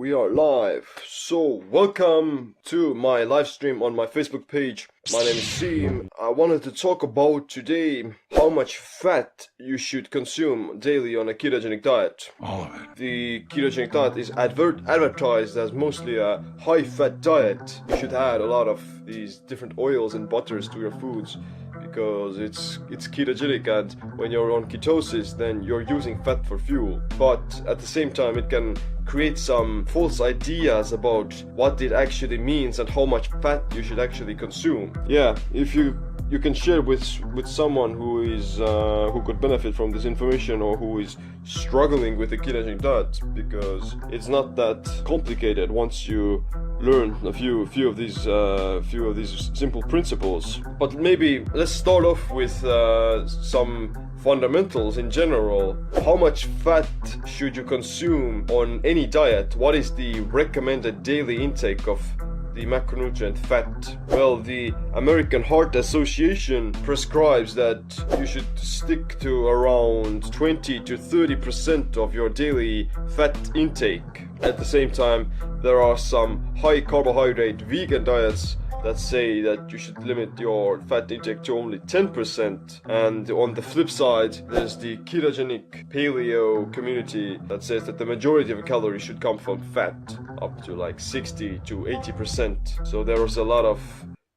We are live. So, welcome to my live stream on my Facebook page. My name is Seem. I wanted to talk about today how much fat you should consume daily on a ketogenic diet. All of it. The ketogenic diet is advertised as mostly a high-fat diet. You should add a lot of these different oils and butters to your foods because it's ketogenic, and when you're on ketosis then you're using fat for fuel. But at the same time it can create some false ideas about what it actually means and how much fat you should actually consume. Yeah, if you can share with someone who is who could benefit from this information or who is struggling with the ketogenic diet, because it's not that complicated once you learn a few of these simple principles. But maybe let's start off with some fundamentals in general. How much fat should you consume on any diet? What is the recommended daily intake of the macronutrient fat? Well, the American Heart Association prescribes that you should stick to around 20 to 30% of your daily fat intake. At the same time, there are some high carbohydrate vegan diets that say that you should limit your fat intake to only 10%. And on the flip side, there's the ketogenic paleo community that says that the majority of calories should come from fat, up to like 60 to 80%. So there is a lot of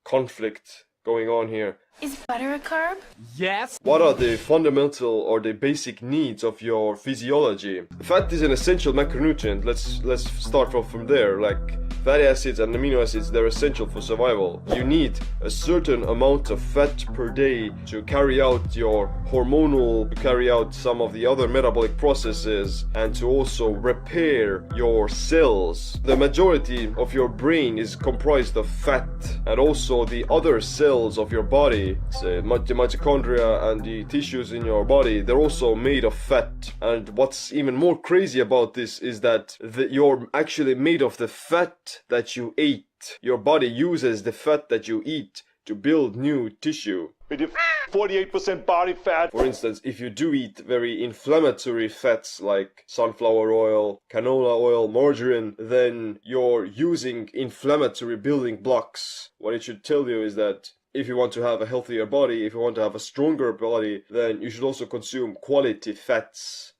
conflict going on here. Is butter a carb? Yes. What are the fundamental or the basic needs of your physiology? Fat is an essential macronutrient. Let's start from there. Like fatty acids and amino acids, they're essential for survival. You need a certain amount of fat per day to carry out your hormonal, to carry out some of the other metabolic processes, and to also repair your cells. The majority of your brain is comprised of fat, and also the other cells of your body, the mitochondria and the tissues in your body, they're also made of fat. And what's even more crazy about this is that you're actually made of the fat that you ate. Your body uses the fat that you eat to build new tissue. With your 48% body fat. For instance, if you do eat very inflammatory fats like sunflower oil, canola oil, margarine, then you're using inflammatory building blocks. What it should tell you is that if you want to have a healthier body, if you want to have a stronger body, then you should also consume quality fats.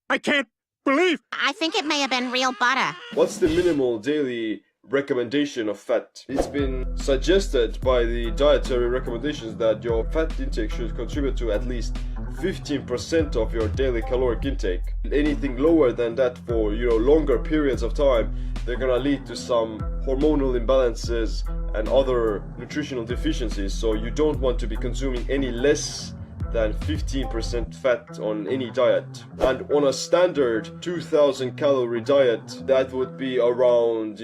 I can't believe. I think it may have been real butter. What's the minimal daily recommendation of fat? It's been suggested by the dietary recommendations that your fat intake should contribute to at least 15% of your daily caloric intake. Anything lower than that for longer periods of time, they're gonna lead to some hormonal imbalances and other nutritional deficiencies. So you don't want to be consuming any less than 15% fat on any diet. And on a standard 2000 calorie diet, that would be around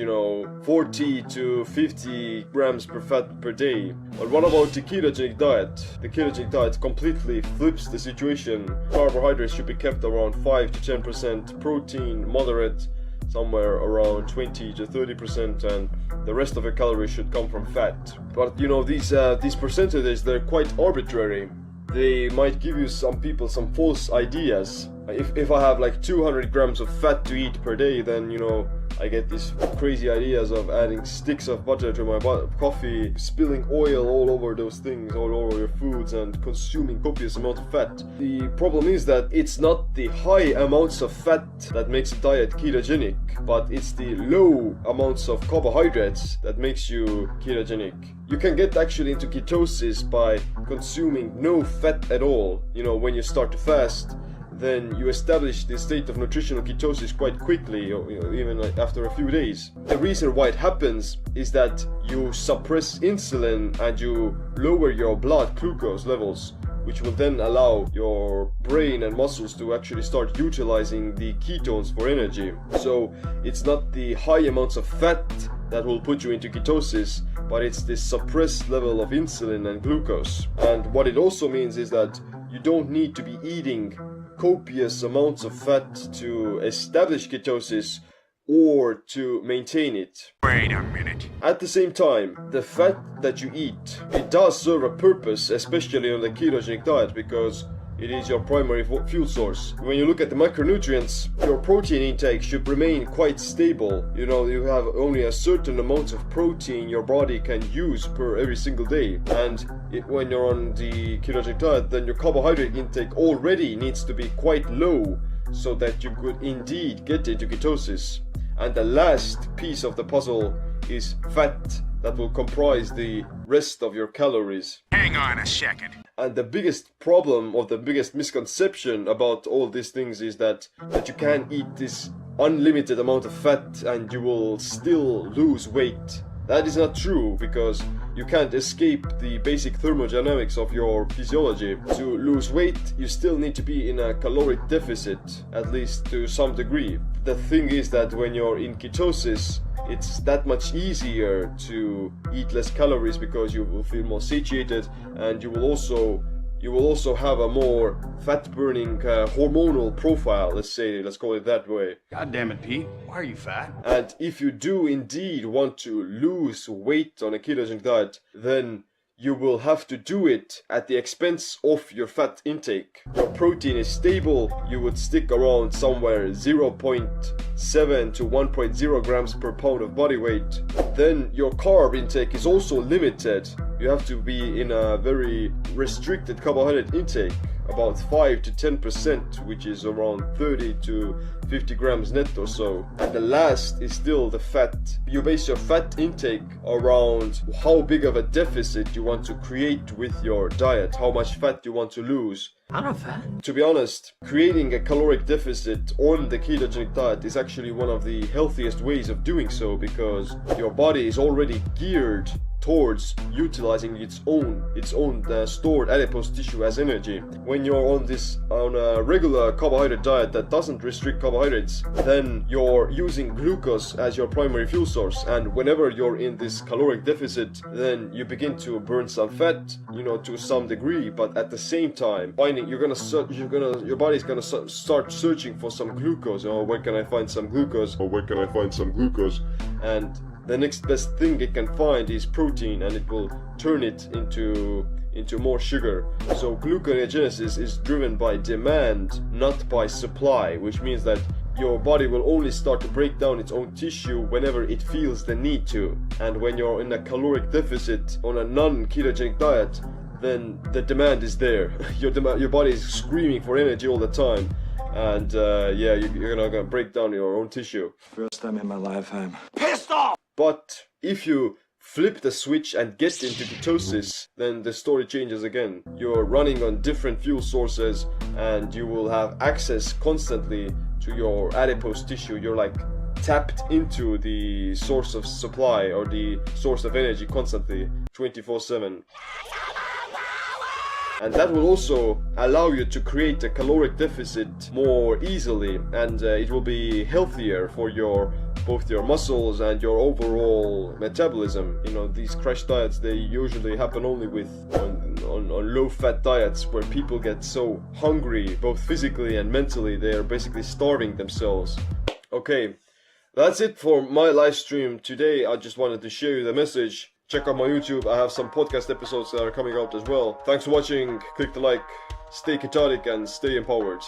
40 to 50 grams per fat per day. But what about the ketogenic diet? The ketogenic diet completely flips the situation. Carbohydrates should be kept around 5 to 10%, protein moderate, somewhere around 20 to 30%, and the rest of your calories should come from fat. But these percentages, they're quite arbitrary. They might give you some false ideas. If I have like 200 grams of fat to eat per day, then I get these crazy ideas of adding sticks of butter to my coffee, spilling oil all over those things, all over your foods, and consuming copious amount of fat. The problem is that it's not the high amounts of fat that makes a diet ketogenic, but it's the low amounts of carbohydrates that makes you ketogenic. You can get actually into ketosis by consuming no fat at all. When you start to fast, then you establish the state of nutritional ketosis quite quickly, even after a few days. The reason why it happens is that you suppress insulin and you lower your blood glucose levels, which will then allow your brain and muscles to actually start utilizing the ketones for energy. So it's not the high amounts of fat that will put you into ketosis, but it's the suppressed level of insulin and glucose. And what it also means is that you don't need to be eating copious amounts of fat to establish ketosis or to maintain it. Wait a minute. At the same time, the fat that you eat, it does serve a purpose, especially on the ketogenic diet, because it is your primary fuel source. When you look at the macronutrients, your protein intake should remain quite stable. You know, you have only a certain amount of protein your body can use per every single day. And when you're on the ketogenic diet, then your carbohydrate intake already needs to be quite low so that you could indeed get into ketosis. And the last piece of the puzzle is fat that will comprise the rest of your calories. Hang on a second. And the biggest problem or the biggest misconception about all these things is that you can eat this unlimited amount of fat and you will still lose weight. That is not true, because you can't escape the basic thermodynamics of your physiology. To lose weight, you still need to be in a caloric deficit, at least to some degree. The thing is that when you're in ketosis, it's that much easier to eat less calories because you will feel more satiated, and you will also have a more fat-burning hormonal profile, let's call it that way. God damn it, Pete. Why are you fat? And if you do indeed want to lose weight on a ketogenic diet, then you will have to do it at the expense of your fat intake. Your protein is stable, you would stick around somewhere 0.7 to 1.0 grams per pound of body weight. Then your carb intake is also limited. You have to be in a very restricted carbohydrate intake, about 5 to 10%, which is around 30 to 50 grams net or so. And the last is still the fat. You base your fat intake around how big of a deficit you want to create with your diet, how much fat you want to lose. I'm not fat. To be honest, creating a caloric deficit on the ketogenic diet is actually one of the healthiest ways of doing so, because your body is already geared towards utilizing its own stored adipose tissue as energy. When you're on a regular carbohydrate diet that doesn't restrict carbohydrates, then you're using glucose as your primary fuel source, and whenever you're in this caloric deficit, then you begin to burn some fat, to some degree, but at the same time your body's gonna start searching for some glucose. Where can I find some glucose? And the next best thing it can find is protein, and it will turn it into more sugar. So gluconeogenesis is driven by demand, not by supply, which means that your body will only start to break down its own tissue whenever it feels the need to. And when you're in a caloric deficit on a non-ketogenic diet, then the demand is there. Your body is screaming for energy all the time. And you're gonna break down your own tissue. First time in my life I'm Pissed off! But if you flip the switch and get into ketosis, then the story changes again. You're running on different fuel sources, and you will have access constantly to your adipose tissue. You're like tapped into the source of supply or the source of energy constantly, 24/7. And that will also allow you to create a caloric deficit more easily, and it will be healthier for both your muscles and your overall metabolism. These crash diets, they usually happen only on low-fat diets, where people get so hungry, both physically and mentally, they are basically starving themselves. Okay, that's it for my live stream today. I just wanted to share you the message. Check out my YouTube, I have some podcast episodes that are coming out as well. Thanks for watching, click the like, stay ketotic and stay empowered.